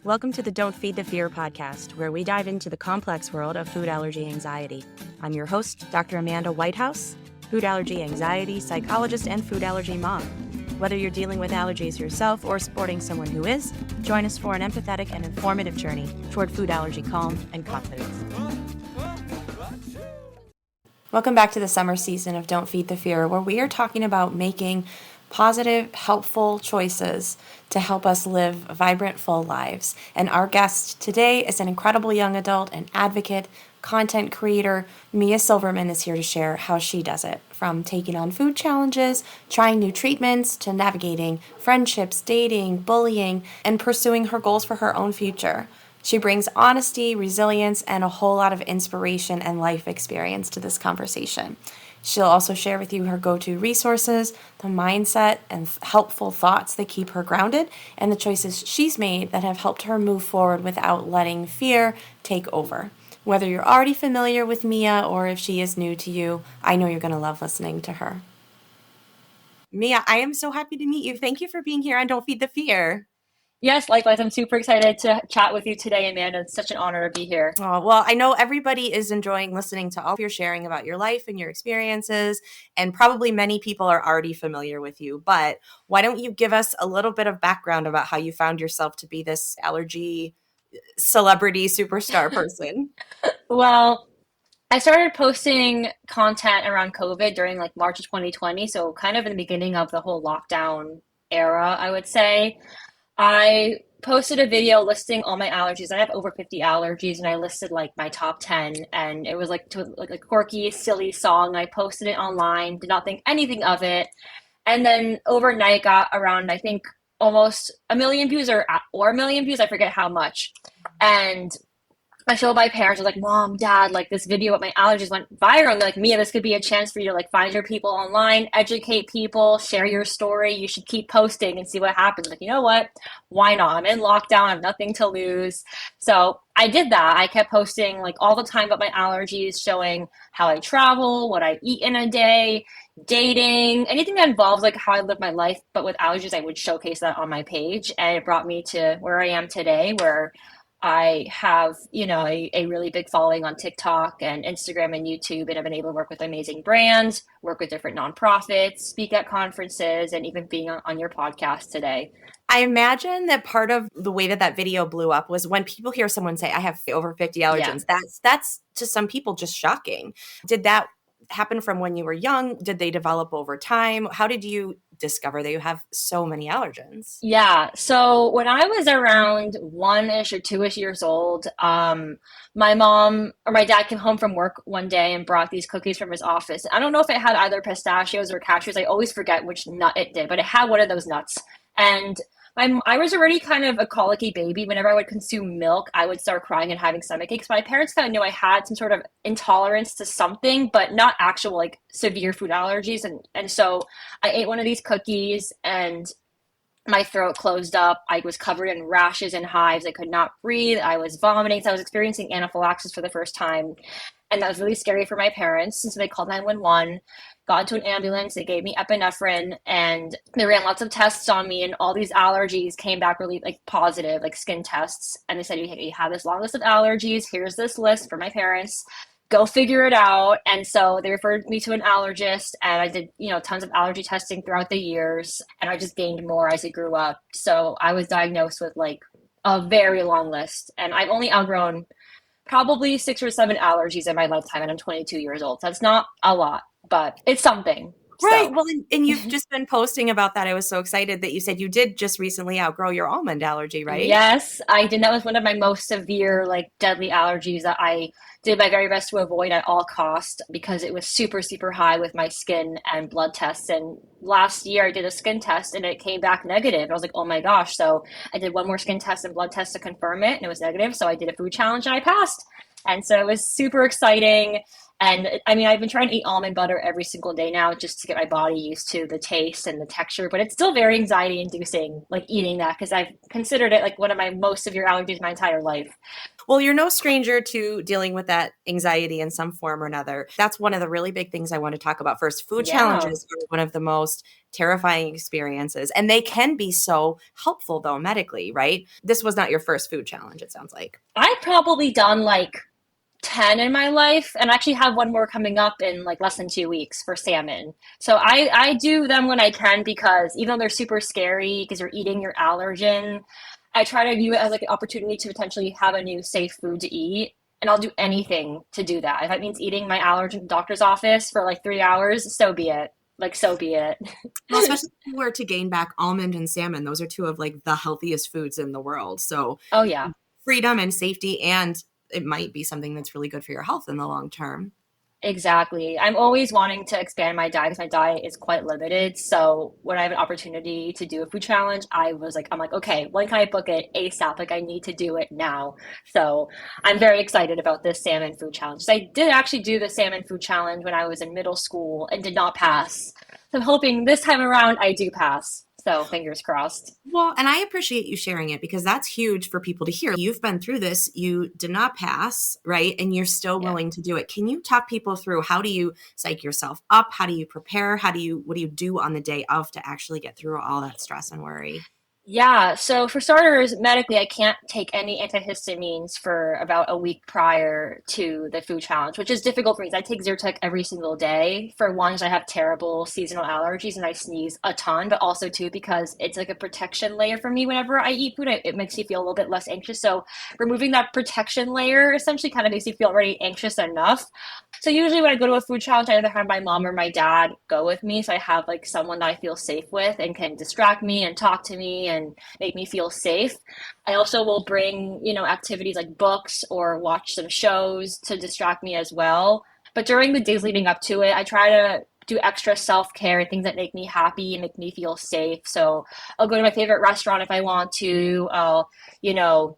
Welcome to the Don't Feed the Fear podcast, where we dive into the complex world of food allergy anxiety. I'm your host, Dr. Amanda Whitehouse, food allergy anxiety psychologist and food allergy mom. Whether you're dealing with allergies yourself or supporting someone who is, join us for an empathetic and informative journey toward food allergy calm and confidence. Welcome back to the summer season of Don't Feed the Fear, where we are talking about making positive, helpful choices to help us live vibrant, full lives. And our guest today is an incredible young adult, an advocate, content creator. Mia Silverman is here to share how she does it, from taking on food challenges, trying new treatments, to navigating friendships, dating, bullying, and pursuing her goals for her own future. She brings honesty, resilience, and a whole lot of inspiration and life experience to this conversation. She'll also share with you her go-to resources, the mindset and helpful thoughts that keep her grounded, and the choices she's made that have helped her move forward without letting fear take over. Whether you're already familiar with Mia or if she is new to you, I know you're going to love listening to her. Mia, I am so happy to meet you. Thank you for being here on Don't Feed the Fear. Yes, likewise. I'm super excited to chat with you today, Amanda. It's such an honor to be here. Oh, well, I know everybody is enjoying listening to all of your sharing about your life and your experiences, and probably many people are already familiar with you. But why don't you give us a little bit of background about how you found yourself to be this allergy celebrity superstar person? Well, I started posting content around COVID during like March of 2020, so kind of in the beginning of the whole lockdown era, I would say. I posted a video listing all my allergies. I have over 50 allergies, and I listed like my top 10, and it was like to like a quirky, silly song. I posted it online, did not think anything of it, and then overnight got around, I think, almost a million views or a million views. I forget how much, and I showed my parents. I was like, Mom, Dad, like this video about my allergies went viral. And they're like, Mia, this could be a chance for you to like find your people online, educate people, share your story. You should keep posting and see what happens. Like, you know what? Why not? I'm in lockdown. I have nothing to lose. So I did that. I kept posting like all the time about my allergies, showing how I travel, what I eat in a day, dating, anything that involves like how I live my life. But with allergies, I would showcase that on my page. And it brought me to where I am today, where I have, a really big following on TikTok and Instagram and YouTube, and I've been able to work with amazing brands, work with different nonprofits, speak at conferences, and even being on your podcast today. I imagine that part of the way that video blew up was when people hear someone say, I have over 50 allergens. Yeah. That's to some people just shocking. Did that happen from when you were young? Did they develop over time? How did you discover that you have so many allergens? Yeah. So when I was around 1-ish or 2-ish years old, my mom or my dad came home from work one day and brought these cookies from his office. I don't know if it had either pistachios or cashews. I always forget which nut it did, but it had one of those nuts. And I was already kind of a colicky baby. Whenever I would consume milk, I would start crying and having stomach aches. My parents kind of knew I had some sort of intolerance to something, but not actual like severe food allergies. And so I ate one of these cookies and my throat closed up. I was covered in rashes and hives. I could not breathe. I was vomiting. So I was experiencing anaphylaxis for the first time. And that was really scary for my parents. And so they called 911, got into an ambulance. They gave me epinephrine, and they ran lots of tests on me. And all these allergies came back really like positive, like skin tests. And they said, you have this long list of allergies. Here's this list for my parents. Go figure it out. And so they referred me to an allergist, and I did, tons of allergy testing throughout the years. And I just gained more as I grew up. So I was diagnosed with like a very long list, and I've only outgrown probably 6 or 7 allergies in my lifetime, and I'm 22 years old. So that's not a lot, but it's something. Right. So. Well, and you've just been posting about that. I was so excited that you said you did just recently outgrow your almond allergy, right? Yes, I did. That was one of my most severe, like deadly allergies that I did my very best to avoid at all costs, because it was super, super high with my skin and blood tests. And last year I did a skin test and it came back negative. I was like, oh my gosh. So I did one more skin test and blood test to confirm it, and it was negative. So I did a food challenge and I passed. And so it was super exciting. And I mean, I've been trying to eat almond butter every single day now just to get my body used to the taste and the texture, but it's still very anxiety inducing, like eating that, because I've considered it like one of my most severe allergies my entire life. Well, you're no stranger to dealing with that anxiety in some form or another. That's one of the really big things I want to talk about first. Food Yeah. challenges are one of the most terrifying experiences, and they can be so helpful, though, medically, right? This was not your first food challenge, it sounds like. I've probably done like 10 in my life, and I actually have one more coming up in like less than 2 weeks for salmon. So I do them when I can, because even though they're super scary because you're eating your allergen, I try to view it as like an opportunity to potentially have a new safe food to eat. And I'll do anything to do that. If that means eating my allergen doctor's office for like 3 hours, so be it. Like, so be it. Well, especially if you were to gain back almond and salmon, those are two of like the healthiest foods in the world. So Oh, yeah. freedom and safety, and it might be something that's really good for your health in the long term. Exactly. I'm always wanting to expand my diet because my diet is quite limited. So when I have an opportunity to do a food challenge, I'm like, okay, when can I book it ASAP? Like I need to do it now. So I'm very excited about this salmon food challenge. So I did actually do the salmon food challenge when I was in middle school and did not pass. So I'm hoping this time around I do pass. So fingers crossed. Well, and I appreciate you sharing it because that's huge for people to hear. You've been through this, you did not pass, right? And you're still Yeah. willing to do it. Can you talk people through how do you psych yourself up? How do you prepare? What do you do on the day of to actually get through all that stress and worry? Yeah, so for starters, medically, I can't take any antihistamines for about a week prior to the food challenge, which is difficult for me. 'Cause I take Zyrtec every single day. For one, 'cause I have terrible seasonal allergies and I sneeze a ton, but also too because it's like a protection layer for me whenever I eat food. It makes me feel a little bit less anxious. So removing that protection layer essentially kind of makes me feel already anxious enough. So usually when I go to a food challenge, I either have my mom or my dad go with me. So I have like someone that I feel safe with and can distract me and talk to me and make me feel safe. I also will bring, activities like books or watch some shows to distract me as well. But during the days leading up to it, I try to do extra self-care, things that make me happy and make me feel safe. So I'll go to my favorite restaurant if I want to. I'll, you know,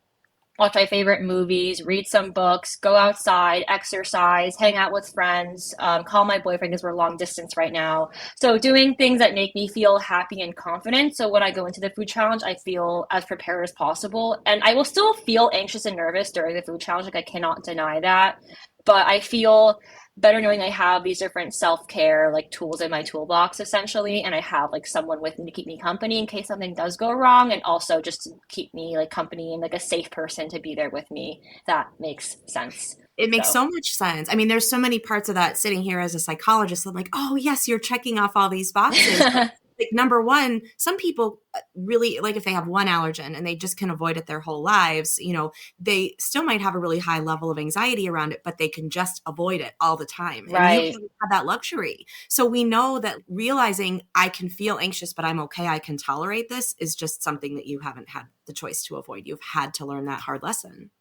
watch my favorite movies, read some books, go outside, exercise, hang out with friends, call my boyfriend because we're long distance right now. So doing things that make me feel happy and confident. So when I go into the food challenge, I feel as prepared as possible. And I will still feel anxious and nervous during the food challenge. Like I cannot deny that. But I feel better knowing I have these different self-care like tools in my toolbox essentially, and I have like someone with me to keep me company in case something does go wrong, and also just to keep me like company and like a safe person to be there with me. That makes sense. It makes So so much sense. I mean, there's so many parts of that sitting here as a psychologist. I'm like, oh, yes, you're checking off all these boxes. But like, number one, some people really, like if they have one allergen and they just can avoid it their whole lives, they still might have a really high level of anxiety around it, but they can just avoid it all the time. And you right. haven't had that luxury. So we know that realizing I can feel anxious, but I'm okay, I can tolerate this is just something that you haven't had the choice to avoid. You've had to learn that hard lesson.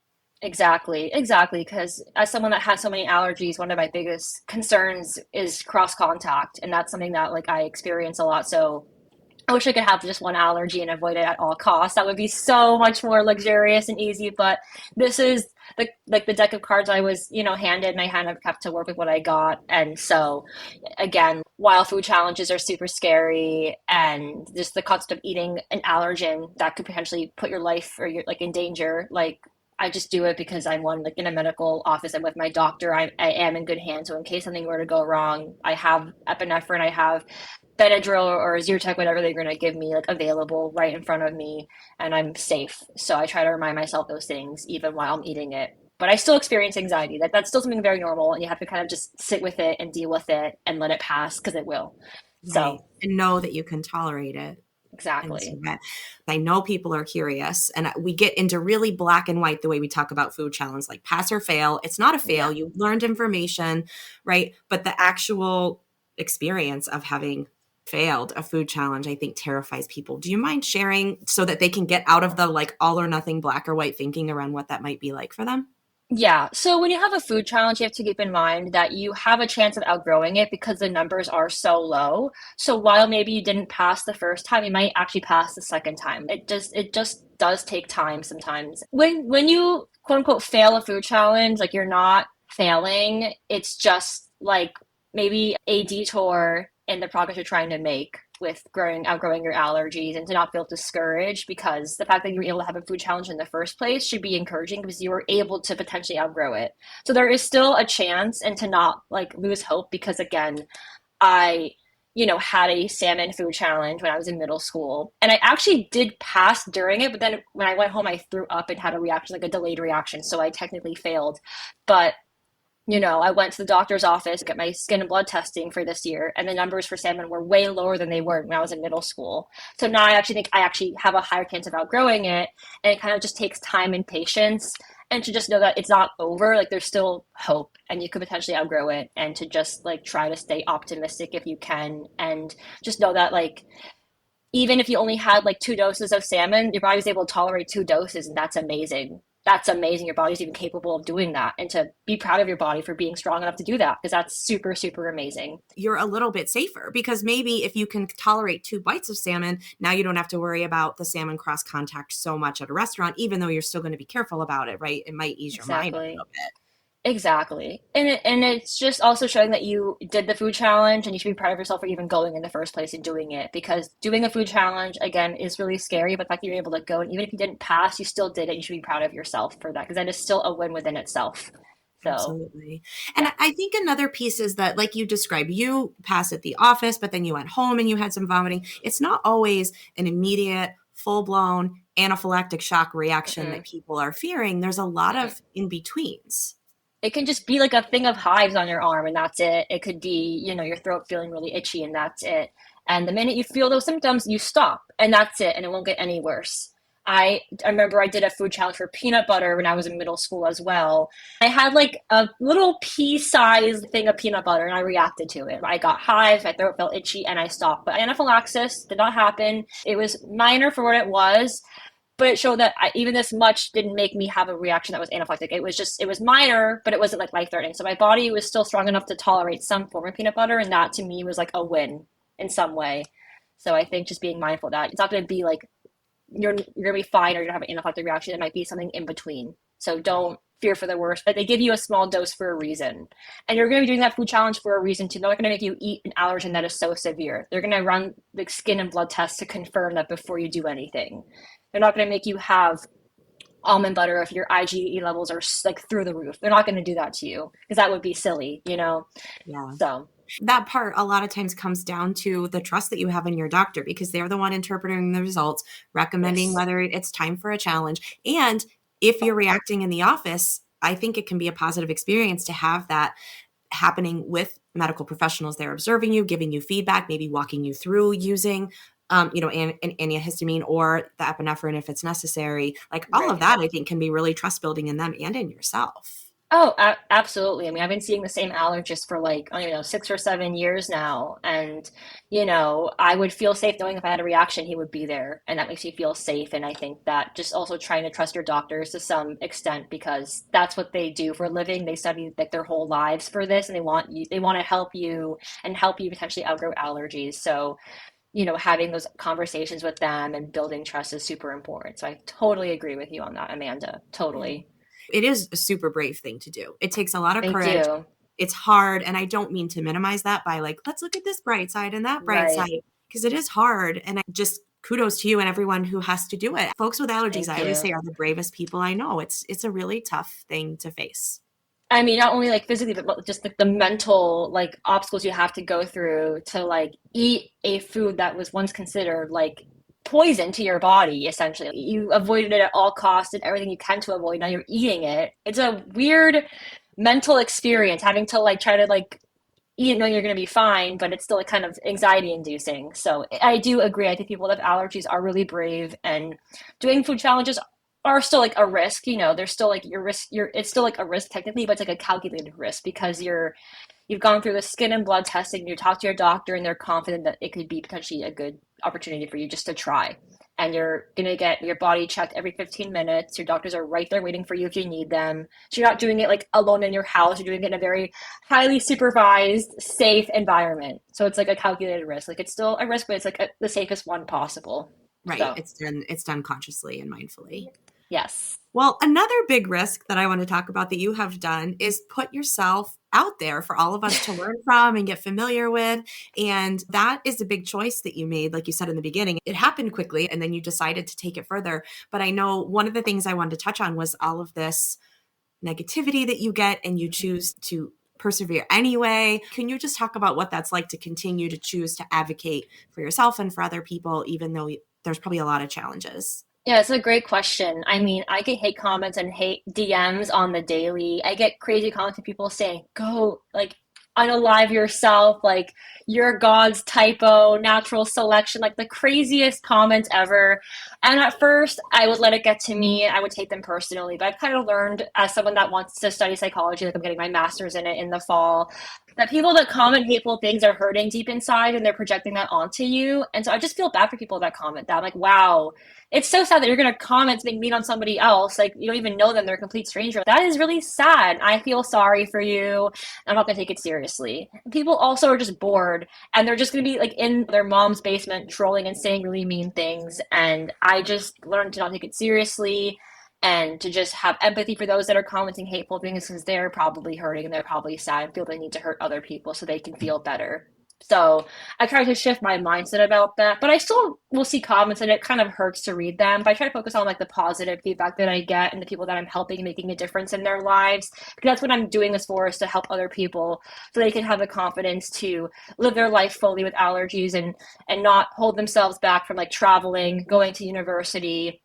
Exactly, exactly. Because as someone that has so many allergies, one of my biggest concerns is cross contact, and that's something that like I experience a lot. So I wish I could have just one allergy and avoid it at all costs. That would be so much more luxurious and easy. But this is the deck of cards I was, handed, and I kind of have to work with what I got. And so, again, while food challenges are super scary, and just the concept of eating an allergen that could potentially put your life or your like in danger, like I just do it because I'm one like in a medical office. I'm with my doctor. I am in good hands. So in case something were to go wrong, I have epinephrine. I have Benadryl or Zyrtec, whatever they're going to give me, like available right in front of me, and I'm safe. So I try to remind myself those things even while I'm eating it. But I still experience anxiety. That's still something very normal, and you have to kind of just sit with it and deal with it and let it pass because it will. Right. So And know that you can tolerate it. And so exactly. that I know people are curious, and we get into really black and white the way we talk about food challenge, like pass or fail. It's not a fail. Yeah. You learned information, right? But the actual experience of having failed a food challenge, I think terrifies people. Do you mind sharing so that they can get out of the like all or nothing black or white thinking around what that might be like for them? Yeah. So when you have a food challenge, you have to keep in mind that you have a chance of outgrowing it because the numbers are so low. So while maybe you didn't pass the first time, you might actually pass the second time. It just does take time sometimes. When you quote unquote fail a food challenge, like you're not failing. It's just like maybe a detour in the progress you're trying to make with outgrowing your allergies, and to not feel discouraged, because the fact that you were able to have a food challenge in the first place should be encouraging because you were able to potentially outgrow it. So there is still a chance, and to not like lose hope, because again, I had a salmon food challenge when I was in middle school. And I actually did pass during it, but then when I went home, I threw up and had a reaction, like a delayed reaction. So I technically failed. But I went to the doctor's office to get my skin and blood testing for this year, and the numbers for salmon were way lower than they were when I was in middle school. So now I actually think I actually have a higher chance of outgrowing it, and it kind of just takes time and patience, and to just know that it's not over. Like there's still hope, and you could potentially outgrow it, and to just like try to stay optimistic if you can, and just know that like even if you only had like 2 doses of salmon, your body's able to tolerate 2 doses, and that's amazing. That's amazing. Your body's even capable of doing that, and to be proud of your body for being strong enough to do that, because that's super, super amazing. You're a little bit safer because maybe if you can tolerate 2 bites of salmon, now you don't have to worry about the salmon cross contact so much at a restaurant, even though you're still going to be careful about it, right? It might ease your mind a Exactly. little bit. Exactly. And it's just also showing that you did the food challenge, and you should be proud of yourself for even going in the first place and doing it, because doing a food challenge again is really scary, but the fact that you're able to go, and even if you didn't pass, you still did it. You should be proud of yourself for that, because that is still a win within itself. So, Absolutely. And yeah. I think another piece is that, like you described, you passed at the office, but then you went home and you had some vomiting. It's not always an immediate, full blown anaphylactic shock reaction that Mm-mm, people are fearing. There's a lot mm-mm. of in betweens. It can just be like a thing of hives on your arm, and that's it. It could be, your throat feeling really itchy, and that's it. And the minute you feel those symptoms, you stop, and that's it, and it won't get any worse. I remember I did a food challenge for peanut butter when I was in middle school as well. I had like a little pea-sized thing of peanut butter, and I reacted to it. I got hives, my throat felt itchy, and I stopped. But anaphylaxis did not happen. It was minor for what it was, but it showed that even this much didn't make me have a reaction that was anaphylactic. It was minor, but it wasn't like life threatening. So my body was still strong enough to tolerate some form of peanut butter, and that to me was like a win in some way. So I think just being mindful of that it's not going to be like you're going to be fine, or you're going to have an anaphylactic reaction. It might be something in between. So don't fear for the worst. But they give you a small dose for a reason, and you're going to be doing that food challenge for a reason too. They're not going to make you eat an allergen that is so severe. They're going to run the skin and blood tests to confirm that before you do anything. They're not going to make you have almond butter if your IgE levels are like through the roof. They're not going to do that to you, because that would be silly. Yeah. So, That part a lot of times comes down to the trust that you have in your doctor, because they're the one interpreting the results, recommending yes. whether it's time for a challenge. And if you're reacting in the office, I think it can be a positive experience to have that happening with medical professionals. They're observing you, giving you feedback, maybe walking you through using an antihistamine or the epinephrine if it's necessary. Like all of Right. that, I think can be really trust building in them and in yourself. Oh, absolutely. I mean, I've been seeing the same allergist for like, I don't know, 6 or 7 years now. And, I would feel safe knowing if I had a reaction, he would be there. And that makes you feel safe. And I think that just also trying to trust your doctors to some extent, because that's what they do for a living. They study like their whole lives for this, and they want to help you, and help you potentially outgrow allergies. So, having those conversations with them and building trust is super important. So I totally agree with you on that, Amanda. Yeah. Totally. It is a super brave thing to do. It takes a lot of I courage. do. It's hard. And I don't mean to minimize that by like, let's look at this bright side and that bright Right. side, because it is hard. And I just kudos to you and everyone who has to do it. Folks with allergies, Thank I always you. say, are the bravest people I know. It's a really tough thing to face. I mean, not only like physically, but just like the mental like obstacles you have to go through to like eat a food that was once considered like poison to your body, essentially. You avoided it at all costs and everything you can to avoid. Now you're eating it. It's a weird mental experience, having to like try to like you know you're going to be fine, but it's still like kind of anxiety inducing. So I do agree. I think people that have allergies are really brave, and doing food challenges are still like a risk. There's still like your risk. It's still like a risk technically, but it's like a calculated risk, because you've gone through the skin and blood testing. You talk to your doctor, and they're confident that it could be potentially a good opportunity for you just to try. And you're going to get your body checked every 15 minutes. Your doctors are right there waiting for you if you need them. So you're not doing it like alone in your house. You're doing it in a very highly supervised, safe environment. So it's like a calculated risk. Like it's still a risk, but it's like the safest one possible. Right. So It's done consciously and mindfully. Yes. Well, another big risk that I want to talk about that you have done is put yourself out there for all of us to learn from and get familiar with. And that is a big choice that you made. Like you said in the beginning, it happened quickly and then you decided to take it further. But I know one of the things I wanted to touch on was all of this negativity that you get and you choose to persevere anyway. Can you just talk about what that's like to continue to choose to advocate for yourself and for other people, even though there's probably a lot of challenges? Yeah, it's a great question. I mean, I get hate comments and hate DMs on the daily. I get crazy comments from people saying, go, like, unalive yourself, like, you're God's typo, natural selection, like the craziest comments ever. And at first, I would let it get to me. I would take them personally. But I've kind of learned, as someone that wants to study psychology, like I'm getting my master's in it in the fall, that people that comment hateful things are hurting deep inside and they're projecting that onto you. And so I just feel bad for people that comment that. I'm like, wow, it's so sad that you're going to comment something mean on somebody else. Like, you don't even know them. They're a complete stranger. That is really sad. I feel sorry for you. I'm not going to take it seriously. People also are just bored and they're just going to be like in their mom's basement trolling and saying really mean things. And I just learned to not take it seriously and to just have empathy for those that are commenting hateful things because they're probably hurting and they're probably sad and feel they need to hurt other people so they can feel better. So I try to shift my mindset about that, but I still will see comments and it kind of hurts to read them. But I try to focus on like the positive feedback that I get and the people that I'm helping, making a difference in their lives. Because that's what I'm doing this for, is to help other people so they can have the confidence to live their life fully with allergies and not hold themselves back from like traveling, going to university,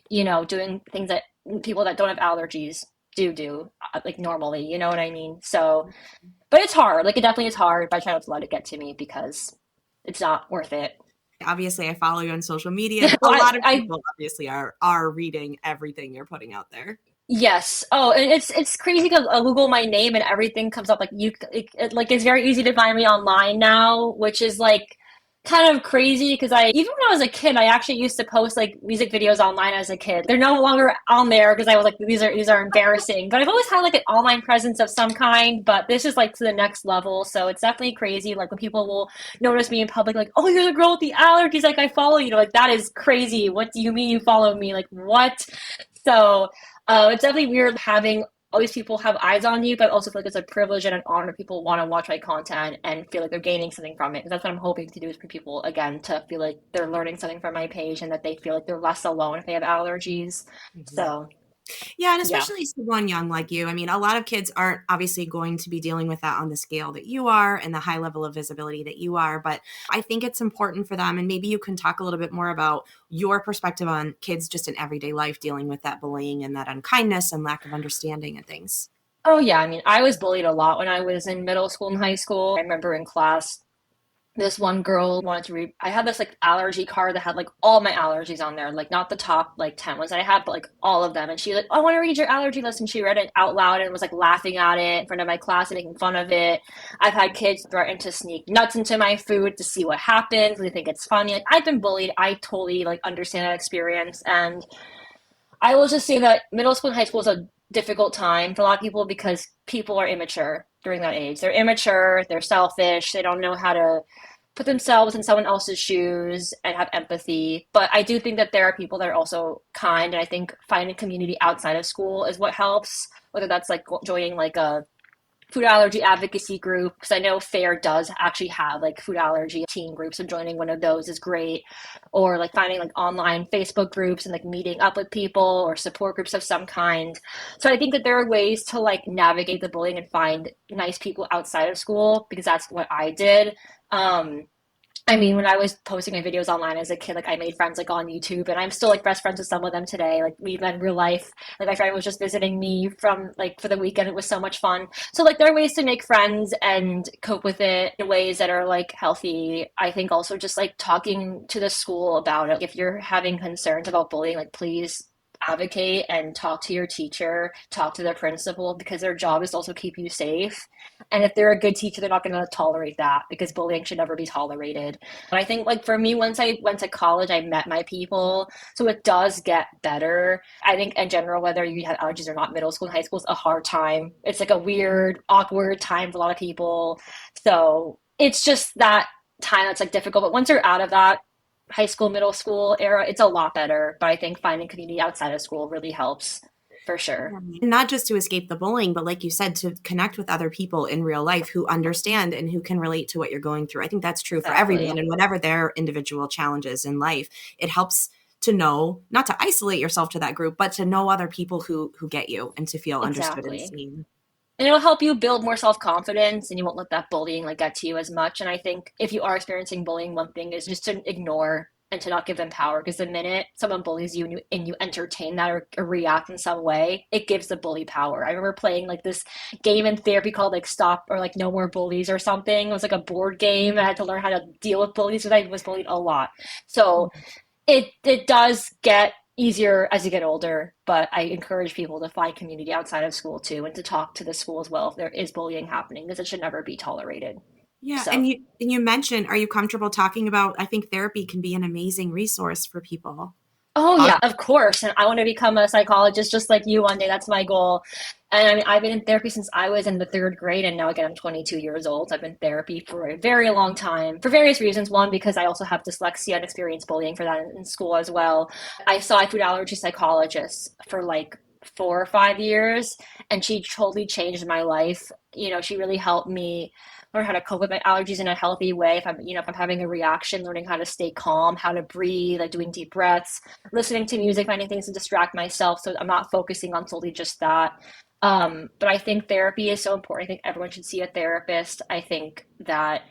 doing things that people that don't have allergies do like normally, you know what I mean? So, but it's hard. Like it definitely is hard, but I try not to let it get to me because it's not worth it. Obviously, I follow you on social media, and a Well, lot of I people obviously are reading everything you're putting out there. yes. Oh, and it's crazy because I Google my name and everything comes up. Like like it's very easy to find me online now, which is like kind of crazy because I even when I was a kid, I actually used to post like music videos online as a kid. They're no longer on there because I was like these are embarrassing. But I've always had like an online presence of some kind. But this is like to the next level, so it's definitely crazy. Like when people will notice me in public, like, "Oh, you're the girl with the allergies." Like I follow you. Like that is crazy. What do you mean you follow me? Like what? So it's definitely weird having all these people have eyes on you, but I also feel like it's a privilege and an honor people want to watch my content and feel like they're gaining something from it. Because that's what I'm hoping to do is for people, again, to feel like they're learning something from my page and that they feel like they're less alone if they have allergies. Mhm. So, Yeah, and yeah. especially someone young like you. I mean, a lot of kids aren't obviously going to be dealing with that on the scale that you are and the high level of visibility that you are. But I think it's important for them. And maybe you can talk a little bit more about your perspective on kids just in everyday life dealing with that bullying and that unkindness and lack of understanding and things. Oh, yeah. I mean, I was bullied a lot when I was in middle school and high school. I remember in class, this one girl wanted to read. I had this like allergy card that had like all my allergies on there, like not the top like 10 ones I had, but like all of them. And she like, I want to read your allergy list. And she read it out loud and was like laughing at it in front of my class and making fun of it. I've had kids threaten to sneak nuts into my food to see what happens. They think it's funny. Like I've been bullied. I totally like understand that experience. And I will just say that middle school and high school is a difficult time for a lot of people because people are immature during that age. They're immature, they're selfish, they don't know how to put themselves in someone else's shoes and have empathy. But I do think that there are people that are also kind, and I think finding community outside of school is what helps. Whether that's like joining like a food allergy advocacy group, because I know FAIR does actually have like food allergy teen groups, so joining one of those is great. Or like finding like online Facebook groups and like meeting up with people or support groups of some kind. So I think that there are ways to like navigate the bullying and find nice people outside of school because that's what I did. Um, I mean, when I was posting my videos online as a kid, like I made friends like on YouTube, and I'm still like best friends with some of them today. Like we met in real life. Like my friend was just visiting me from like for the weekend. It was so much fun. So like there are ways to make friends and cope with it in ways that are like healthy. I think also just like talking to the school about it. If you're having concerns about bullying, like please advocate and talk to your teacher, talk to the principal because their job is to also keep you safe. And if they're a good teacher, they're not going to tolerate that because bullying should never be tolerated. But I think, like, for me, once I went to college, I met my people. So it does get better. I think, in general, whether you have allergies or not, middle school and high school is a hard time. It's like a weird, awkward time for a lot of people. So it's just that time that's like difficult. But once you're out of that, high school, middle school era, it's a lot better. But I think finding community outside of school really helps for sure. Right. Not just to escape the bullying, but like you said, to connect with other people in real life who understand and who can relate to what you're going through. I think that's true for everyone Exactly. and whatever their individual challenges in life. It helps to know, not to isolate yourself to that group, but to know other people who get you and to feel understood and Exactly. seen. And it'll help you build more self-confidence and you won't let that bullying like get to you as much. And I think if you are experiencing bullying, one thing is just to ignore and to not give them power because the minute someone bullies you and you entertain that or react in some way, it gives the bully power. I remember playing like this game in therapy called like Stop or like No More Bullies or something. It was like a board game. I had to learn how to deal with bullies because I was bullied a lot. So it does get easier as you get older, but I encourage people to find community outside of school too and to talk to the school as well if there is bullying happening because it should never be tolerated. Yeah, So and you mentioned, are you comfortable talking about? I think therapy can be an amazing resource for people. oh Uh, yeah, of course. And I want to become a psychologist just like you one day. That's my goal. And I mean, I've been in therapy since I was in the third grade, and now again, I'm 22 years old. I've been in therapy for a very long time for various reasons. One, because I also have dyslexia and experienced bullying for that in school as well. I saw a food allergy psychologist for like 4 or 5 years, and she totally changed my life. You know, she really helped me learn how to cope with my allergies in a healthy way. If I'm, you know, if I'm having a reaction, learning how to stay calm, how to breathe, like doing deep breaths, listening to music, finding things to distract myself so I'm not focusing on solely just that. But I think therapy is so important. I think everyone should see a therapist. I think that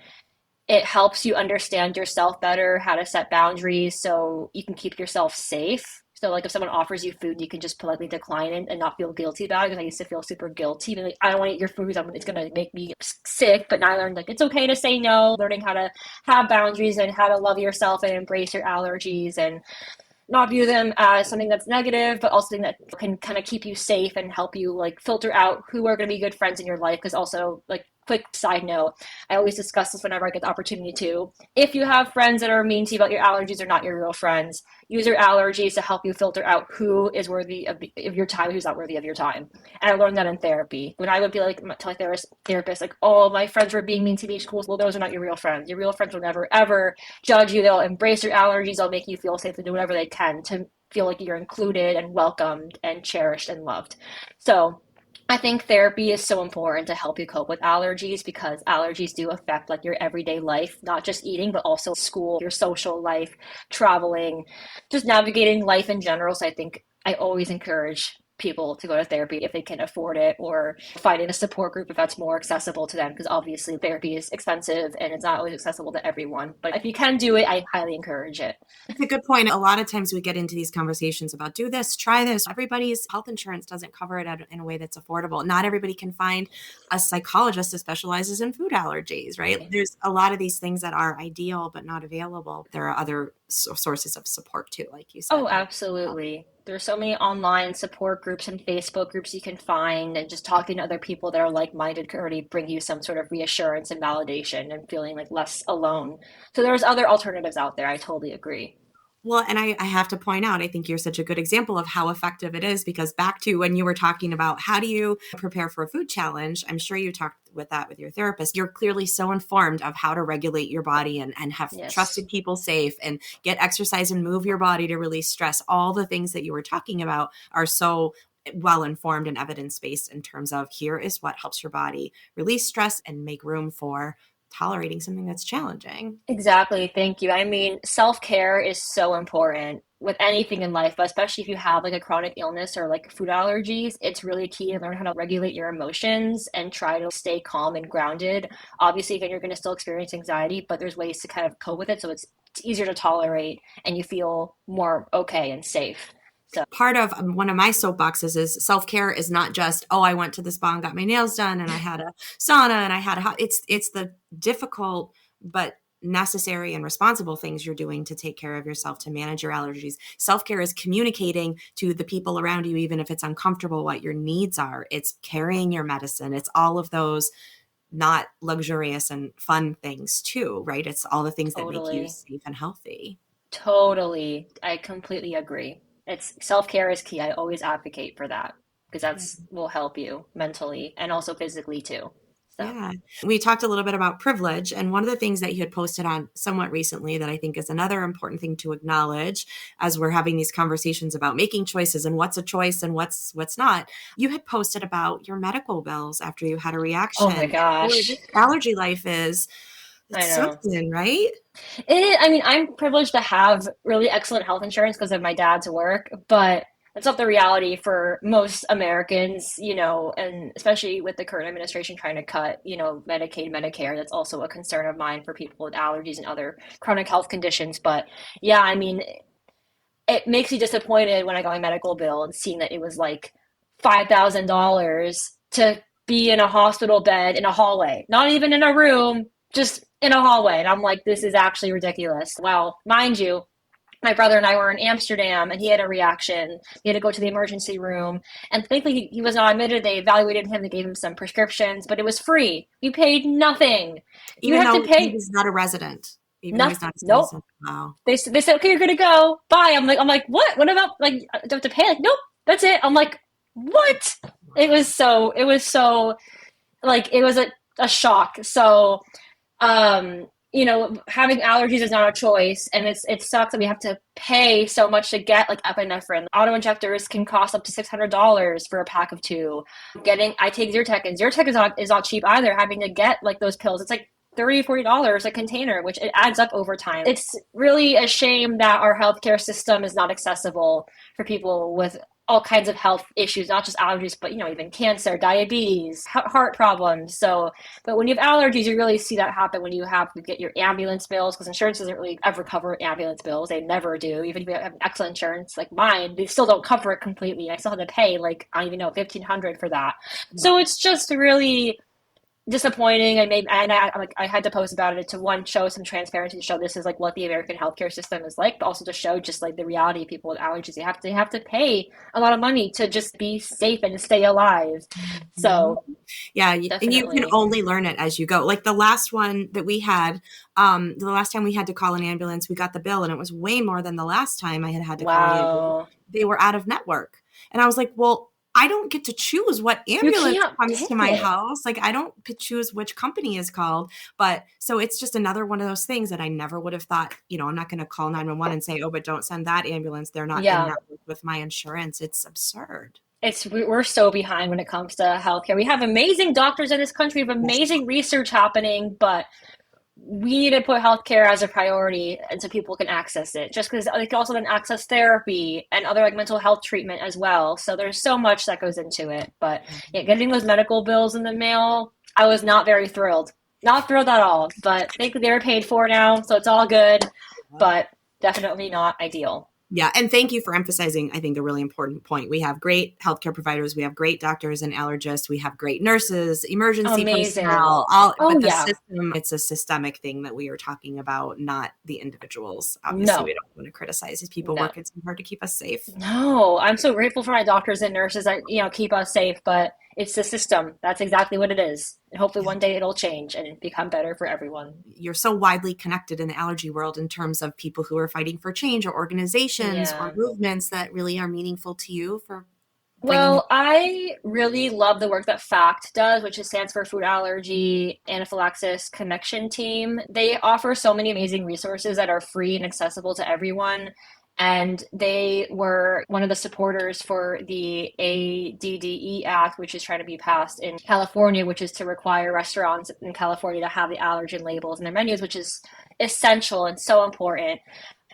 it helps you understand yourself better, how to set boundaries so you can keep yourself safe. So, like, if someone offers you food, you can just politely decline it and not feel guilty about it. Because I used to feel super guilty, like, I don't want to eat your food. It's gonna make me sick. But now I learned like it's okay to say no. Learning how to have boundaries and how to love yourself and embrace your allergies and not view them as something that's negative, but also something that can kind of keep you safe and help you like filter out who are going to be good friends in your life. Because also, like, quick side note, I always discuss this whenever I get the opportunity to. If you have friends that are mean to you about your allergies, they're not your real friends. Use your allergies to help you filter out who is worthy of your time, who's not worthy of your time. And I learned that in therapy. When I would be like, tell my therapist, like, oh, my friends were being mean to me in school. Well, those are not your real friends. Your real friends will never, ever judge you. They'll embrace your allergies. They'll make you feel safe to do whatever they can to feel like you're included and welcomed and cherished and loved. So I think therapy is so important to help you cope with allergies because allergies do affect like your everyday life, not just eating, but also school, your social life, traveling, just navigating life in general. So I think I always encourage people to go to therapy if they can afford it or finding a support group if that's more accessible to them because obviously therapy is expensive and it's not always accessible to everyone. But if you can do it, I highly encourage it. It's a good point. A lot of times we get into these conversations about do this, try this. Everybody's health insurance doesn't cover it in a way that's affordable. Not everybody can find a psychologist that specializes in food allergies, right? There's a lot of these things that are ideal but not available. There are other sources of support too, like you said. Oh, absolutely. There's so many online support groups and Facebook groups you can find, and just talking to other people that are like-minded can already bring you some sort of reassurance and validation and feeling like less alone. So there's other alternatives out there. I totally agree. Well, and I have to point out, I think you're such a good example of how effective it is because back to when you were talking about how do you prepare for a food challenge, I'm sure you talked with that with your therapist. You're clearly so informed of how to regulate your body and have Yes, trusted people safe and get exercise and move your body to release stress. All the things that you were talking about are so well informed and evidence based in terms of here is what helps your body release stress and make room for tolerating something that's challenging. exactly. Thank you. I mean, self-care is so important with anything in life, but especially if you have like a chronic illness or like food allergies, it's really key to learn how to regulate your emotions and try to stay calm and grounded. Obviously, again, you're going to still experience anxiety, but there's ways to kind of cope with it so it's easier to tolerate and you feel more okay and safe. So Part of one of my soapboxes is self-care is not just, oh, I went to the spa and got my nails done and I had a sauna and I had a hot, it's the difficult but necessary and responsible things you're doing to take care of yourself to manage your allergies. Self-care is communicating to the people around you even if it's uncomfortable what your needs are. It's carrying your medicine. It's all of those not luxurious and fun things too, right? It's all the things that make you totally. safe and healthy. Totally. I completely agree. It's self-care is key. I always advocate for that because Yeah. that's will help you mentally and also physically too. So, Yeah. We talked a little bit about privilege. And one of the things that you had posted on somewhat recently that I think is another important thing to acknowledge as we're having these conversations about making choices and what's a choice and what's not, you had posted about your medical bills after you had a oh my reaction. Boy, gosh, this allergy life it's I know. something, right? I mean, I'm privileged to have really excellent health insurance because of my dad's work, but that's not the reality for most Americans, and especially with the current administration trying to cut, Medicaid, Medicare. That's also a concern of mine for people with allergies and other chronic health conditions. But yeah, I mean, it makes me disappointed when I got my medical bill and seeing that it was like $5,000 to be in a hospital bed in a hallway, not even in a room, just in a hallway. And I'm like, this is actually ridiculous. Well, mind you, my brother and I were in Amsterdam and he had a reaction. He had to go to the emergency room. And thankfully, he was not admitted. They evaluated him, they gave him some prescriptions, but it was free. You paid nothing. You Even have to though he pay was not a resident, even though he's nothing. not a Nope. citizen. Wow. They said, okay, you're gonna go. Bye. I'm like, what? What about like? Do I have to pay? Like, nope. That's it. I'm like, what? It was so like it was a shock. So having allergies is not a choice, and it sucks that we have to pay so much to get like epinephrine. Auto injectors can cost up to $600 for a pack of two. I take Zyrtec, and Zyrtec is not cheap either. Having to get like those pills, it's like $30-$40 a container, which it adds up over time. It's really a shame that our healthcare system is not accessible for people with all kinds of health issues, not just allergies, but even cancer, diabetes, heart problems. So, but when you have allergies, you really see that happen when you have to get your ambulance bills, because insurance doesn't really ever cover ambulance bills. They never do. Even if you have excellent insurance like mine, they still don't cover it completely. I still have to pay like I don't even know $1,500 for that. So it's just really disappointing. I had to post about it to one, show some transparency, to show this is like what the American healthcare system is like, but also to show just like the reality of people with allergies. They have to pay a lot of money to just be safe and to stay alive. Mhm. So Yeah, and you can definitely, only learn it as you go. Like the last one that we had, the last time we had to call an ambulance, we got the bill and it was way more than the last time I had to call the ambulance. wow, They were out of network. And I was like, well, I don't get to choose what you ambulance can't comes to pick my it. house. Like I don't choose which company is called. But so it's just another one of those things that I never would have thought, I'm not going to call 911 and say, oh, but don't send that ambulance. They're not in Yeah. network with my insurance. It's absurd. We're so behind when it comes to healthcare. We have amazing doctors in this country, we have Yes. amazing research happening, but we need to put healthcare as a priority and so people can access it. Just because they can also then access therapy and other like mental health treatment as well. So there's so much that goes into it. But yeah, getting those medical bills in the mail, I was not very thrilled. Not thrilled at all. But thankfully they were paid for now, so it's all good. But definitely not ideal. Yeah. And thank you for emphasizing, I think, the really important point. We have great healthcare providers. We have great doctors and allergists. We have great nurses, emergency Amazing. personnel, Oh but the yeah. system, it's a systemic thing that we are talking about, not the individuals. Obviously, we No. don't want to criticize these people No. working so hard to keep us safe. No, I'm so grateful for my doctors and nurses that, keep us safe, but it's the system. That's exactly what it is. And hopefully Yeah. one day it'll change and become better for everyone. You're so widely connected in the allergy world in terms of people who are fighting for change or organizations or Yeah. movements that really are meaningful to you for bringing. Well, I really love the work that FACT does, which stands for Food Allergy Anaphylaxis Connection Team. They offer so many amazing resources that are free and accessible to everyone. And they were one of the supporters for the ADDE Act, which is trying to be passed in California, which is to require restaurants in California to have the allergen labels in their menus, which is essential and so important.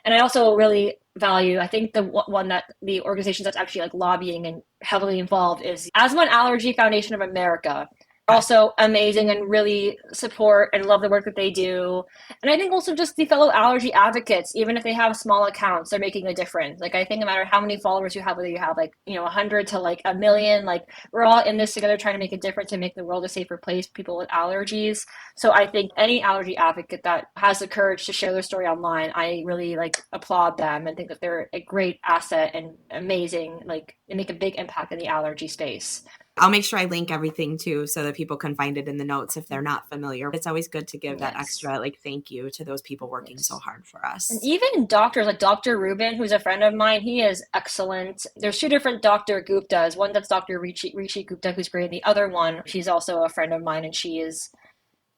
And I also really value, I think the one that the organization that's actually like lobbying and heavily involved is Asthma and Allergy Foundation of America. Also amazing and really support and love the work that they do. And I think also just the fellow allergy advocates, even if they have small accounts, they're making a difference. Like I think no matter how many followers you have, whether you have like, 100 to like a million, like we're all in this together trying to make a difference and make the world a safer place for people with allergies. So I think any allergy advocate that has the courage to share their story online, I really like applaud them and think that they're a great asset and amazing. Like they make a big impact in the allergy space. I'll make sure I link everything too so that people can find it in the notes if they're not familiar. It's always good to give that Yes. extra like thank you to those people working so Yes. hard for And us. even doctors like Dr. Rubin, who's a friend of mine, he is excellent. There's two different Dr. Guptas. One that's Dr. Rishi Gupta, who's great. And the other one, she's also a friend of mine, and she is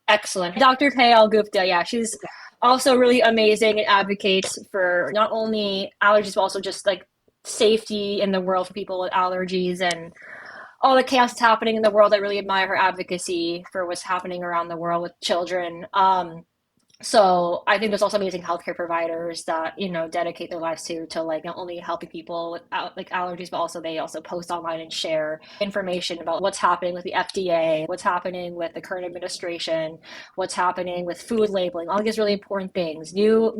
excellent. Dr. Kayal Gupta, yeah, she's also really amazing and advocates for not only allergies, but also just like safety in the world for people with allergies and all the chaos that's happening in the world. I really admire her advocacy for what's happening around the world with children. So I think there's also amazing healthcare providers that dedicate their lives to like not only helping people with like allergies, but also they also post online and share information about what's happening with the FDA, what's happening with the current administration, what's happening with food labeling, all these really important things, new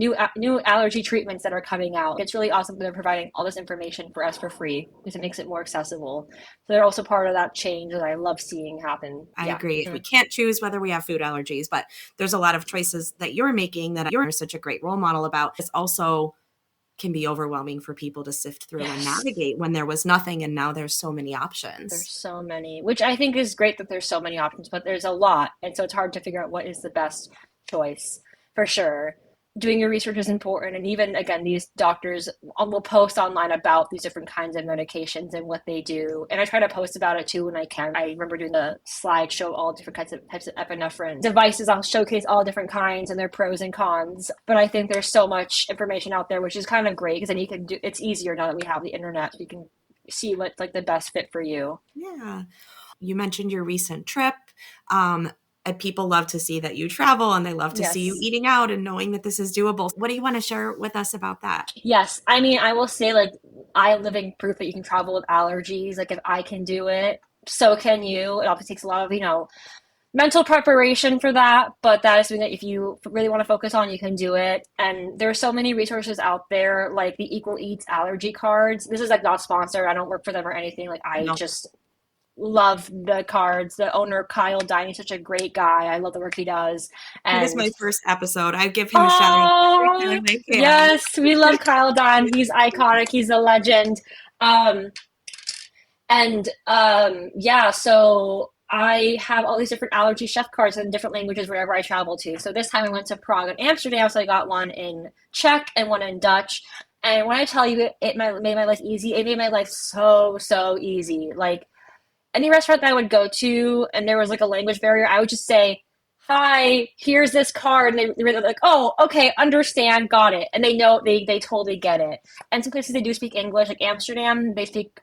allergy treatments that are coming out. It's really awesome that they're providing all this information for us for free because it makes it more accessible. So they're also part of that change that I love seeing happen. I Yeah. agree. We can't choose whether we have food allergies, but there's a lot of choices that you're making that you're such a great role model about. It's also can be overwhelming for people to sift through and Yes. navigate when there was nothing and now there's so many There's options. so many, which I think is great that there's so many options, but there's a lot. And so it's hard to figure out what is the best choice for sure. Doing your research is important. And even, again, these doctors will post online about these different kinds of medications and what they do. And I try to post about it too when I can. I remember doing the slideshow, all different types of epinephrine devices. I'll showcase all different kinds and their pros and cons. But I think there's so much information out there, which is kind of great because then you can do it's easier now that we have the internet. You can see what's like the best fit for you. Yeah. You mentioned your recent trip. And people love to see that you travel and they love to see you Yes. eating out and knowing that this is doable. What do you want to share with us about that? Yes. I mean, I will say, like, I am living proof that you can travel with allergies. Like, if I can do it, so can you. It obviously takes a lot of, mental preparation for that, but that is something that if you really want to focus on, you can do it. And there are so many resources out there, like the Equal Eats allergy cards. This is like not sponsored. I don't work for them or anything. Like, I No. just love the cards. The owner, Kyle Dine, is such a great guy. I love the work he does. He was And my first episode. I give him a shout out every oh, time I can. yes, we love Kyle Dine. He's iconic. He's a legend. Um, yeah, so I have all these different allergy chef cards in different languages wherever I travel to. So this time I went to Prague and Amsterdam, so I got one in Czech and one in Dutch. And when I tell you made my life easy, it made my life so, so easy. Like any restaurant that I would go to and there was like a language barrier, I would just say, "Hi, here's this card," and they were like, "Oh, okay, understand, got it," and they know they totally get it. And some places they do speak English, like Amsterdam, they speak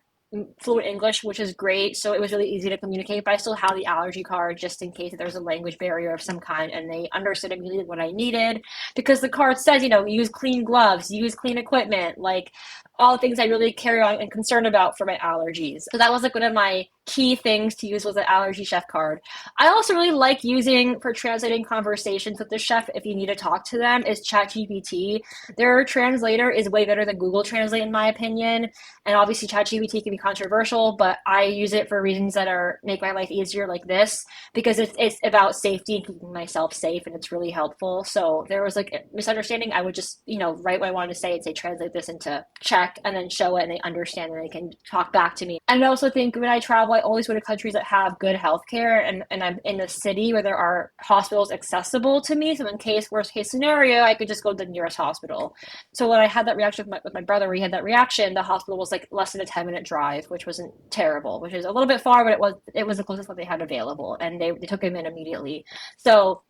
fluent English, which is great. So it was really easy to communicate. But I still have the allergy card just in case there was a language barrier of some kind, and they understood immediately what I needed because the card says, use clean gloves, use clean equipment, like all the things I really carry on and concern about for my allergies. So that was like one of my key things to use was the allergy chef card. I also really like using for translating conversations with the chef if you need to talk to them is ChatGPT. Their translator is way better than Google Translate in my opinion. And obviously ChatGPT can be controversial, but I use it for reasons that are make my life easier like this because it's about safety and keeping myself safe and it's really helpful. So there was like a misunderstanding. I would just, write what I wanted to say and say translate this into Czech and then show it and they understand and they can talk back to me. And I also think when I travel, I always go to countries that have good healthcare and I'm in a city where there are hospitals accessible to me. So in case worst case scenario, I could just go to the nearest hospital. So when I had that reaction with my brother, where he had that reaction, the hospital was like less than a 10-minute drive, which wasn't terrible, which is a little bit far, but it was the closest one they had available. And they took him in immediately. So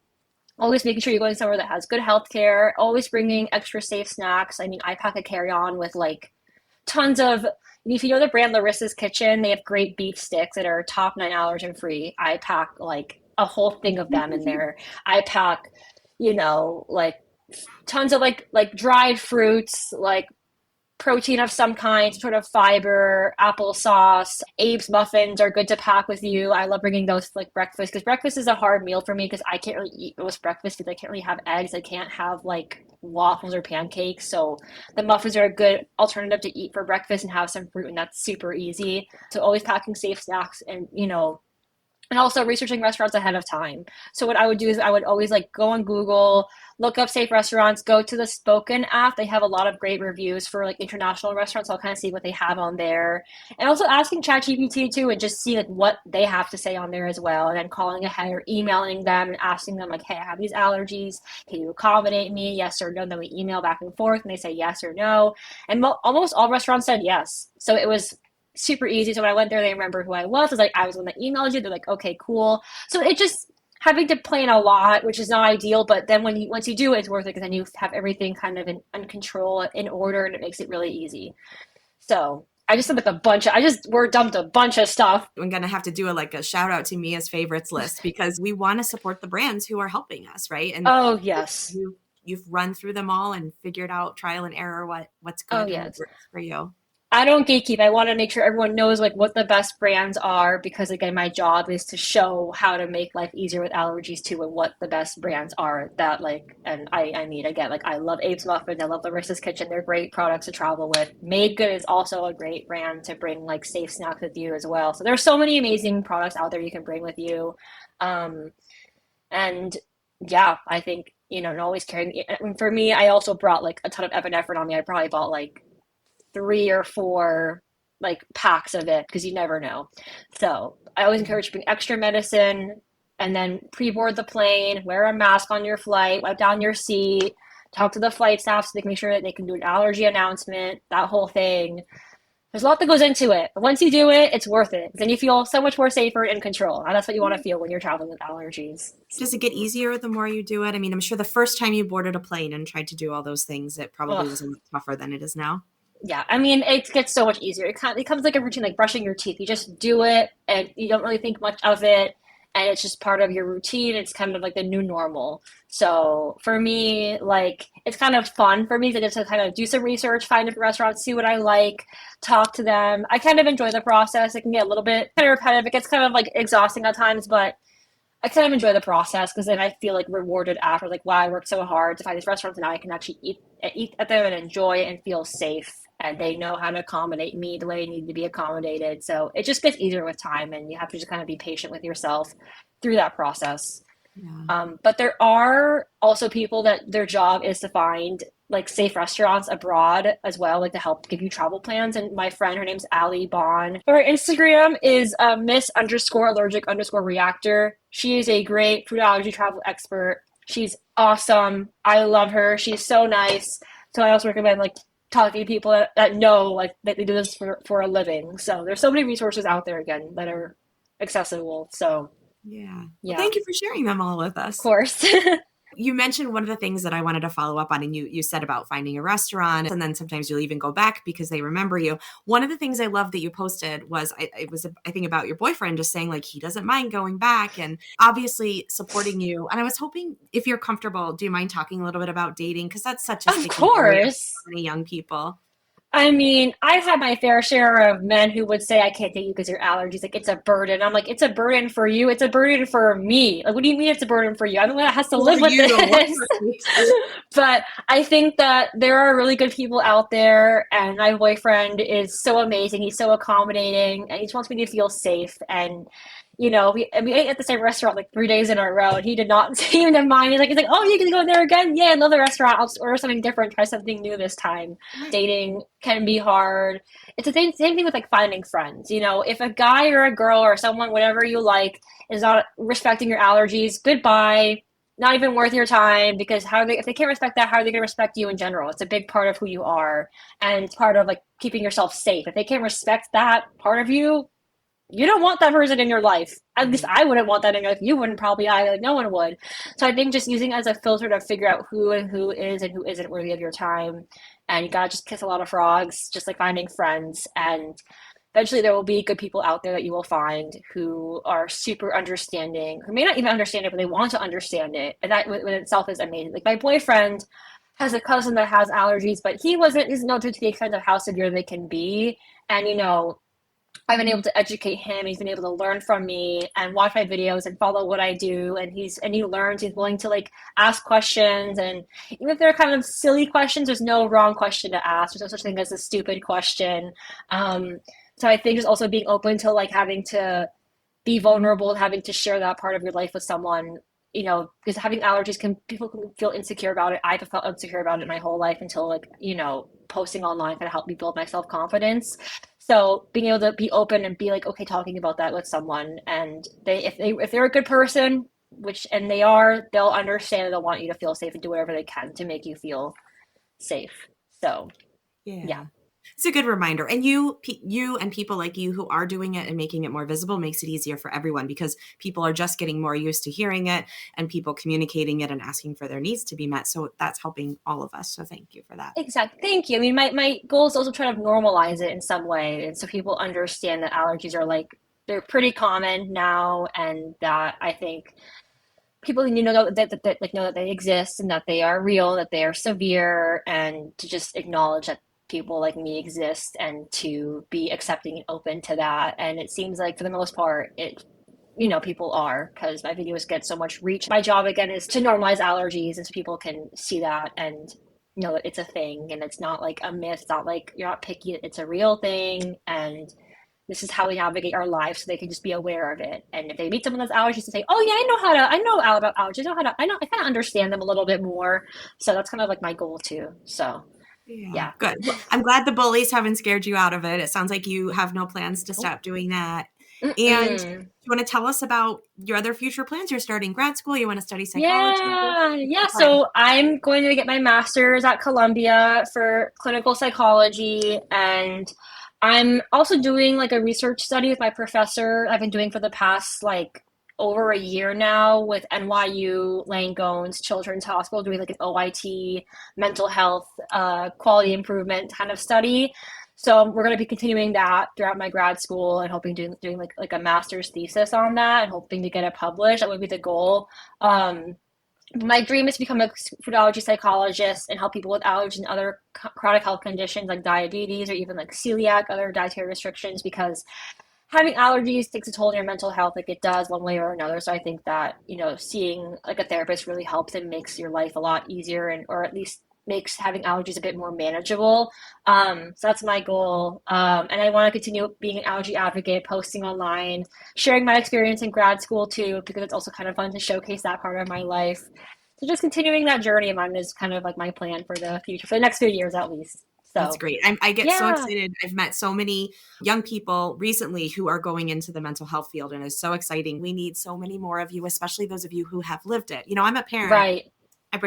always making sure you're going somewhere that has good healthcare, always bringing extra safe snacks. I mean, I pack a carry-on with like tons of if you know the brand Larissa's Kitchen, they have great beef sticks that are top 9 allergen free. I pack like a whole thing of them in there. I pack, like tons of like dried fruits, like protein of some kind, sort of fiber, applesauce. Abe's muffins are good to pack with you. I love bringing those for, like breakfast because breakfast is a hard meal for me because I can't really eat most breakfast because I can't really have eggs. I can't have like waffles or pancakes. So the muffins are a good alternative to eat for breakfast and have some fruit, and that's super easy. So always packing safe snacks and and also researching restaurants ahead of time. So what I would do is I would always like go on Google, look up safe restaurants, go to the Spoken app. They have a lot of great reviews for like international restaurants. So I'll kind of see what they have on there. And also asking ChatGPT too and just see like what they have to say on there as well. And then calling ahead or emailing them and asking them like, hey, I have these allergies. Can you accommodate me? Yes or no. Then we email back and forth and they say yes or no. And almost all restaurants said yes. So it was super easy. So when I went there, they remember who I was. I was like, I was the one that emailed you. They're like, okay, cool. So it just having to plan a lot, which is not ideal. But then once you do it, it's worth it because then you have everything kind of in control, in order, and it makes it really easy. So I just said like I just word dumped a bunch of stuff. I'm going to have to do a shout out to Mia's favorites list because we want to support the brands who are helping us, right? And oh, yes. You've run through them all and figured out trial and error what's good and what works for you. I don't gatekeep. I want to make sure everyone knows like what the best brands are because again, my job is to show how to make life easier with allergies too and what the best brands are that like, and I mean, again, like I love Abe's Muffins. I love Larissa's Kitchen. They're great products to travel with. Made Good is also a great brand to bring like safe snacks with you as well. So there's so many amazing products out there you can bring with you. And yeah, I think, and always carrying, I mean, for me, I also brought like a ton of epinephrine on me. I probably bought like 3 or 4 like packs of it because you never know. So I always encourage to bring extra medicine and then pre-board the plane, wear a mask on your flight, wipe down your seat, talk to the flight staff so they can make sure that they can do an allergy announcement, that whole thing. There's a lot that goes into it. But once you do it, it's worth it. Then you feel so much more safer and in control. And that's what you want to feel when you're traveling with allergies. Does it get easier the more you do it? I mean, I'm sure the first time you boarded a plane and tried to do all those things, it probably was a lot tougher than it is now. Yeah, I mean, it gets so much easier. It becomes like a routine, like brushing your teeth. You just do it, and you don't really think much of it, and it's just part of your routine. It's kind of like the new normal. So for me, like, it's kind of fun for me to just kind of do some research, find different restaurants, see what I like, talk to them. I kind of enjoy the process. It can get a little bit kind of repetitive. It gets kind of like exhausting at times, but I kind of enjoy the process because then I feel like rewarded after, like, wow, I worked so hard to find these restaurants, and now I can actually eat at them and enjoy and feel safe. And they know how to accommodate me the way I need to be accommodated. So it just gets easier with time, and you have to just kind of be patient with yourself through that process. Yeah. But there are also people that their job is to find like safe restaurants abroad as well, like to help give you travel plans. And my friend, her name's Ali Bond. Her Instagram is Miss_allergic_reactor. She is a great food allergy travel expert. She's awesome. I love her. She's so nice. So I also recommend like talking to people that know like that they do this for a living. So there's so many resources out there again that are accessible. So yeah. Well, thank you for sharing them all with us. Of course. You mentioned one of the things that I wanted to follow up on, and you said about finding a restaurant, and then sometimes you'll even go back because they remember you. One of the things I love that you posted was, I think about your boyfriend just saying like he doesn't mind going back and obviously supporting you. And I was hoping, if you're comfortable, do you mind talking a little bit about dating? Because that's such a sticky area for so many young people. I mean, I've had my fair share of men who would say, I can't date you because your allergies. Like, it's a burden. I'm like, it's a burden for you. It's a burden for me. Like, what do you mean it's a burden for you? I'm the one that has to live with this. But I think that there are really good people out there. And my boyfriend is so amazing. He's so accommodating. And he just wants me to feel safe. And we ate at the same restaurant like 3 days in a row, and he did not seem to mind. He's like, oh, you can go there again? Yeah, another restaurant. I'll just order something different, try something new this time. Dating can be hard. It's the same thing with like finding friends. If a guy or a girl or someone, whatever you like, is not respecting your allergies, goodbye. Not even worth your time, because if they can't respect that, how are they going to respect you in general? It's a big part of who you are, and it's part of like keeping yourself safe. If they can't respect that part of you, you don't want that person in your life. At least I wouldn't want that in your life. You wouldn't probably. No one would. So I think just using it as a filter to figure out who is and who isn't worthy of your time. And you gotta just kiss a lot of frogs, just like finding friends. And eventually there will be good people out there that you will find who are super understanding, who may not even understand it, but they want to understand it. And that in itself is amazing. Like my boyfriend has a cousin that has allergies, but he's not to the extent of how severe they can be. And I've been able to educate him. He's been able to learn from me and watch my videos and follow what I do. And he learns. He's willing to like ask questions. And even if they're kind of silly questions, there's no wrong question to ask. There's no such thing as a stupid question. So I think just also being open to like having to be vulnerable, having to share that part of your life with someone, because having allergies people can feel insecure about it. I've felt insecure about it my whole life until like, posting online kind of helped me build my self-confidence. So being able to be open and be like, okay, talking about that with someone, and if they're a good person, which and they are, they'll understand and they'll want you to feel safe and do whatever they can to make you feel safe. So yeah. Yeah. It's a good reminder. And you and people like you who are doing it and making it more visible makes it easier for everyone because people are just getting more used to hearing it and people communicating it and asking for their needs to be met. So that's helping all of us. So thank you for that. Exactly. Thank you. I mean, my goal is also trying to normalize it in some way, and so people understand that allergies are like they're pretty common now, and that I think people need to know that like know that they exist and that they are real, that they are severe, and to just acknowledge that people like me exist and to be accepting and open to that. And it seems like for the most part, people are because my videos get so much reach. My job again is to normalize allergies and so people can see that and know that it's a thing and it's not like a myth. It's not like you're not picky. It's a real thing, and this is how we navigate our lives so they can just be aware of it. And if they meet someone that's allergies to say, oh yeah, I know all about allergies. I kind of understand them a little bit more. So that's kind of like my goal too. So Yeah, yeah. good. Well, I'm glad the bullies haven't scared you out of it. It sounds like you have no plans to Nope. stop doing that. And Mm-mm. you want to tell us about your other future plans? You're starting grad school. You want to study psychology. What's Yeah. the plan? So I'm going to get my master's at Columbia for clinical psychology, and I'm also doing like a research study with my professor. I've been doing for the past like over a year now with NYU Langone's Children's Hospital, doing like an OIT mental health quality improvement kind of study. So we're going to be continuing that throughout my grad school and hoping doing like a master's thesis on that and hoping to get it published. That would be the goal. Um, my dream is to become a food allergy psychologist and help people with allergies and other chronic health conditions like diabetes or even like celiac, other dietary restrictions, because having allergies takes a toll on your mental health, like it does one way or another. So I think that, seeing like a therapist really helps and makes your life a lot easier, and or at least makes having allergies a bit more manageable. So that's my goal. And I want to continue being an allergy advocate, posting online, sharing my experience in grad school too, because it's also kind of fun to showcase that part of my life. So just continuing that journey of mine is kind of like my plan for the future, for the next few years at least. That's So great. I get so yeah. excited. I've met so many young people recently who are going into the mental health field, and it's so exciting. We need so many more of you, especially those of you who have lived it. I'm a parent. Right. I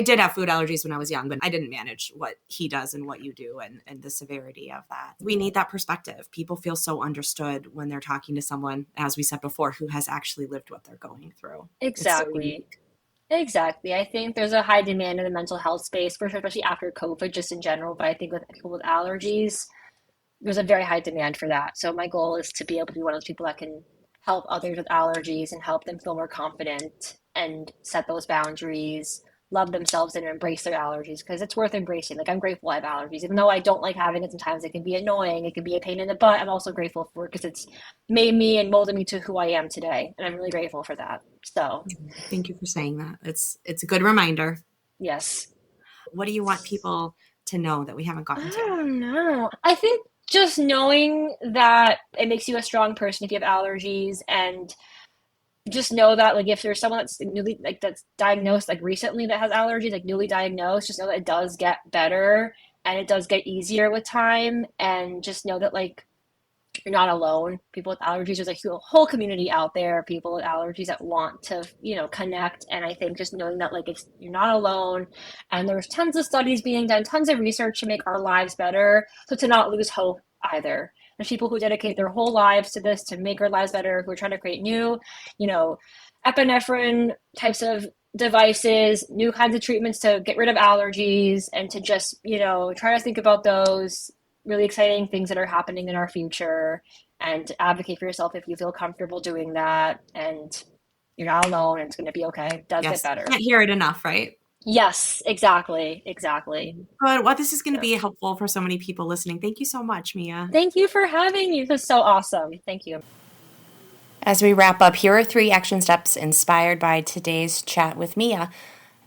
did have food allergies when I was young, but I didn't manage what he does and what you do and the severity of that. We need that perspective. People feel so understood when they're talking to someone, as we said before, who has actually lived what they're going through. It's so Exactly. unique. Exactly. I think there's a high demand in the mental health space, for sure, especially after COVID, just in general. But I think with people with allergies, there's a very high demand for that. So my goal is to be able to be one of those people that can help others with allergies and help them feel more confident and set those boundaries, love themselves and embrace their allergies because it's worth embracing. Like I'm grateful I have allergies, even though I don't like having it. Sometimes it can be annoying. It can be a pain in the butt. I'm also grateful for it because it's made me and molded me to who I am today, and I'm really grateful for that. So Thank you for saying that. It's a good reminder. yes. What do you want people to know that we haven't I gotten to? don't know. I think just knowing that it makes you a strong person if you have allergies, and just know that like if there's someone that's newly like that's diagnosed like recently that has allergies, like newly diagnosed, just know that it does get better and it does get easier with time, and just know that like you're not alone. People with allergies, there's a whole community out there, people with allergies that want to, connect. And I think just knowing that like it's you're not alone, and there's tons of studies being done, tons of research to make our lives better. So to not lose hope either. There's people who dedicate their whole lives to this to make our lives better, who are trying to create new, you know, epinephrine types of devices, new kinds of treatments to get rid of allergies, and to just, try to think about those really exciting things that are happening in our future, and advocate for yourself if you feel comfortable doing that, and you're not alone and it's going to be okay. It does get Yes. better. Can't hear it enough, right? Yes, exactly. Good. Well, this is going to So be helpful for so many people listening. Thank you so much, Mia. thank you for having me. This is so awesome. Thank you. As we wrap up, here are 3 action steps inspired by today's chat with Mia.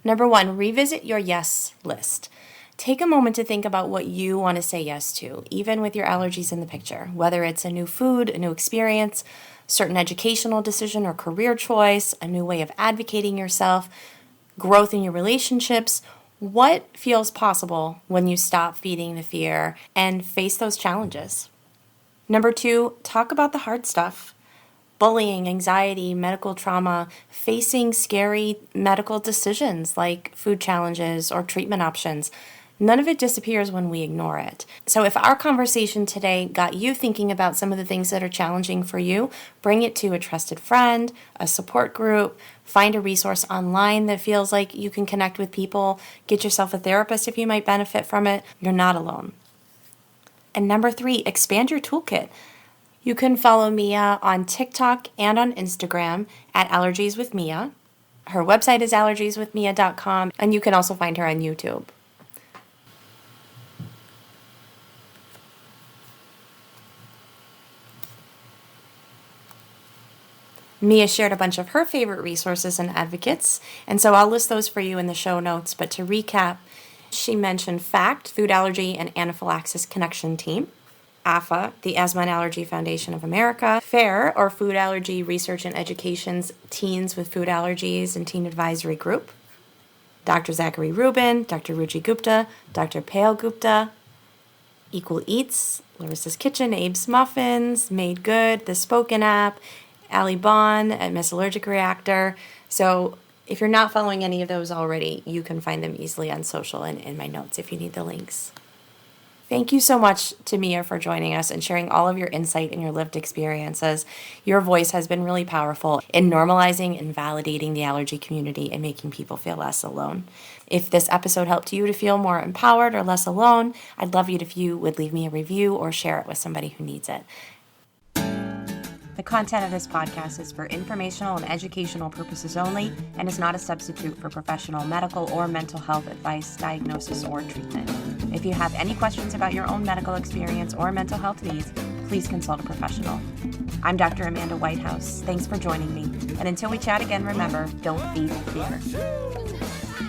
Number 1, revisit your yes list. Take a moment to think about what you want to say yes to, even with your allergies in the picture, whether it's a new food, a new experience, certain educational decision or career choice, a new way of advocating yourself, growth in your relationships. What feels possible when you stop feeding the fear and face those challenges? Number 2, talk about the hard stuff. Bullying, anxiety, medical trauma, facing scary medical decisions like food challenges or treatment options. None of it disappears when we ignore it. So if our conversation today got you thinking about some of the things that are challenging for you, bring it to a trusted friend, a support group, find a resource online that feels like you can connect with people, get yourself a therapist if you might benefit from it. You're not alone. And number 3, expand your toolkit. You can follow Mia on TikTok and on Instagram at Allergies with Mia. Her website is allergieswithmia.com, and you can also find her on YouTube. Mia shared a bunch of her favorite resources and advocates, and so I'll list those for you in the show notes. But to recap, she mentioned FACT, Food Allergy and Anaphylaxis Connection Team, AFA, the Asthma and Allergy Foundation of America, FAIR, or Food Allergy Research and Education's Teens with Food Allergies and Teen Advisory Group, Dr. Zachary Rubin, Dr. Ruchi Gupta, Dr. Payal Gupta, Equal Eats, Larissa's Kitchen, Abe's Muffins, Made Good, The Spoken App, Ali Bond at Miss Allergic Reactor. So if you're not following any of those already, you can find them easily on social and in my notes if you need the links. Thank you so much to Mia for joining us and sharing all of your insight and your lived experiences. Your voice has been really powerful in normalizing and validating the allergy community and making people feel less alone. If this episode helped you to feel more empowered or less alone, I'd love it if you would leave me a review or share it with somebody who needs it. The content of this podcast is for informational and educational purposes only and is not a substitute for professional medical or mental health advice, diagnosis, or treatment. If you have any questions about your own medical experience or mental health needs, please consult a professional. I'm Dr. Amanda Whitehouse. Thanks for joining me. And until we chat again, remember, don't feed fear.